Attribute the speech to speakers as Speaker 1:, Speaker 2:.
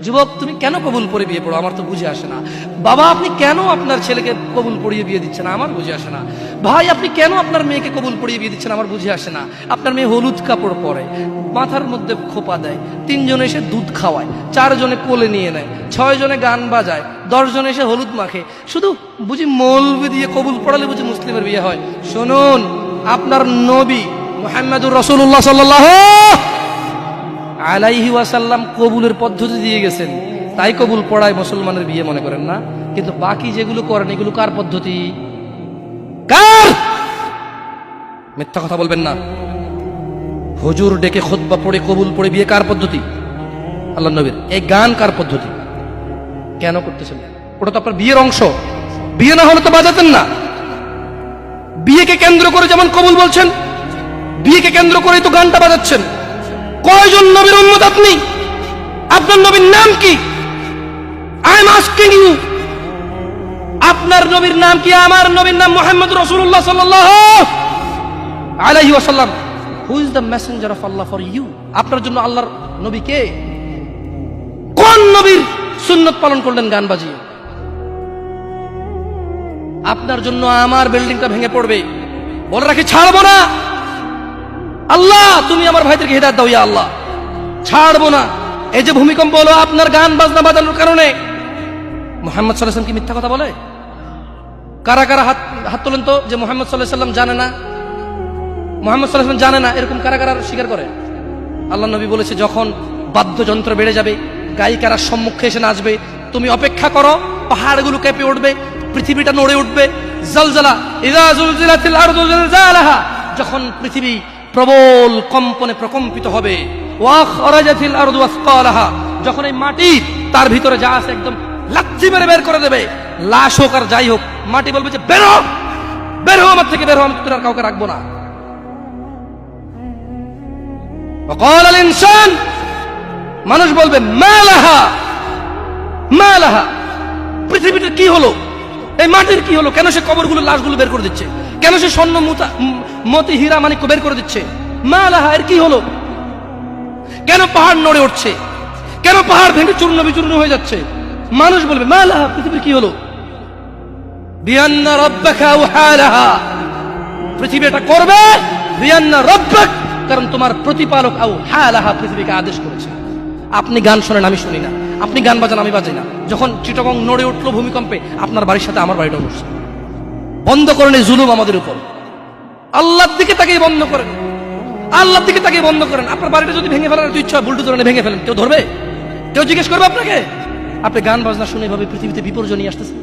Speaker 1: যুবক তুমি কেন কবুল পড়ে বিয়ে পড়ো, আমার তো বুঝে আসে না। বাবা আপনি কেন আপনার ছেলেকে কবুল পড়িয়ে বিয়ে দিচ্ছেন, আমার বুঝে আসে না। ভাই আপনি কেন আপনার মেয়েকে কবুল পড়িয়ে বিয়ে দিচ্ছেন, আমার বুঝে আসে না। আপনার মেয়ে হলুদ কাপড় পরে, মাথার মধ্যে খোপা দেয়, 3 জন এসে দুধ খাওয়ায়, 4 জনে কোলে নিয়ে নেয়, 6 জনে গান বাজায়, 10 জন এসে হলুদ মাখে, শুধু বুঝি মৌলবি দিয়ে কবুল পড়ালে বুঝি মুসলিমের বিয়ে হয়। শুনুন, আপনার নবী মুহাম্মদুর রাসূলুল্লাহ সাল্লাল্লাহু আলাইহি ওয়াসাল্লাম কবুলের পদ্ধতি দিয়ে গেছেন, তাই কবুল পড়ায় মুসলমানের বিয়ে মনে করেন না। কিন্তু বাকি যেগুলো করেন এগুলো কার পদ্ধতি? কার? মিথ্যা কথা বলবেন না। হুজুর ডেকে খুতবা পড়ে কবুল পড়ে বিয়ে কার পদ্ধতি? আল্লাহর নবীর। এই গান কার পদ্ধতি? কেন করতেছেন? ওটা তো আপনার বিয়ের অংশ, বিয়ে না হলে তো বাজাতেন না। বিয়েকে কেন্দ্র করে যেমন কবুল বলছেন, বিয়েকে কেন্দ্র করেই তো গানটা বাজাচ্ছেন। কয়জন নবীর উম্মত আপনি? আপনার নবীর নাম কি? আই এম আস্কিং ইউ, আপনার নবীর নাম কি? আমার নবীর নাম মুহাম্মদ রাসূলুল্লাহ সাল্লাল্লাহু আলাইহি ওয়াসাল্লাম। Who is the messenger of Allah for you? আপনার জন্য আল্লাহর নবী কে? কোন নবীর সুন্নত পালন করলেন গান বাজিয়ে? আপনার জন্য আমার বিল্ডিংটা ভেঙে পড়বে, বলে রাখি ছাড়বো না। আল্লাহ তুমি আমার ভাইদেরকে হিদায়াত দাও ইয়া আল্লাহ, ছাড়বো না। এই যে ভূমিকম্প হলো আপনার গান বাজনা বাজানোর কারণে। মুহাম্মদ সাল্লাল্লাহু আলাইহি ওয়াসাল্লাম কি মিথ্যা কথা বলে? কারা কারা হাত তোলেন তো যে মুহাম্মদ সাল্লাল্লাহু আলাইহি ওয়াসাল্লাম জানে না, মুহাম্মদ সাল্লাল্লাহু আলাইহি ওয়াসাল্লাম জানে না, এরকম কারা কারা স্বীকার করে? আল্লাহ নবী বলেছে যখন বাদ্যযন্ত্র বেড়ে যাবে, গায়িকারা সম্মুখে এসে নাচবে, তুমি অপেক্ষা করো, পাহাড়গুলো কেঁপে উঠবে, পৃথিবীটা নড়ে উঠবে। জালজালা ইযা জুলজিলাতিল আরদু জিলজালাহা, যখন পৃথিবী প্রবল কম্পনে প্রকম্পিত হবে। ওয়া খরাজাতিল আরদু আসকালাহা, যখন এই মাটি তার ভিতরে যা আছে একদম লাথি মেরে বের করে দেবে, লাশ হোক আর যাই হোক, মাটি বলবে যে বের হো, বের হো আমার থেকে, বের হো, আমি তোর আর কাউকে রাখবো না। وقال الانسان, মানুষ বলবে মালাহা মালাহা, পৃথিবীটা কি হলো, এই মাটির কি হলো, কেন সে কবরগুলো লাশগুলো বের করে দিচ্ছে, কেন সে স্বর্ণ মতি হীরা মানিক্য বের করে দিচ্ছে, মালাহা এর কি হলো, কেন পাহাড় নড়ে উঠছে, কেন পাহাড় ভেঙে চূর্ণ বিচূর্ণ হয়ে যাচ্ছে। মানুষ বলবে মালাহা, পৃথিবীর কি হলো, বিআন্না রাব্বাকা আওহালাহা, পৃথিবী এটা করবে, বিআন্না রাব্বাক, কারণ তোমার প্রতিপালক আওহালাহা পৃথিবীকে আদেশ করেছে। আপনি গান শোনেন, আমি শুনি না, আপনি গান বাজান, আমি বাজাই না। যখন চিটাগং নড়ে উঠলো ভূমিকম্পে, আপনার বাড়ির সাথে আমার বাড়িটাও উঠছে। বন্ধ করেন এই জুলুম আমাদের উপর। আল্লাহর দিকে তাকিয়ে বন্ধ করেন, আল্লাহর দিকে তাকিয়ে বন্ধ করেন। আপনার বাড়িটা যদি ভেঙে ফেলার ইচ্ছা, বুলডোজারে ভেঙে ফেলেন, কেউ ধরবে? কেউ জিজ্ঞেস করবে আপনাকে? আপনি গান বাজনা শুনে এভাবে পৃথিবীতে বিপর্যয় নিয়ে আসতেছেন।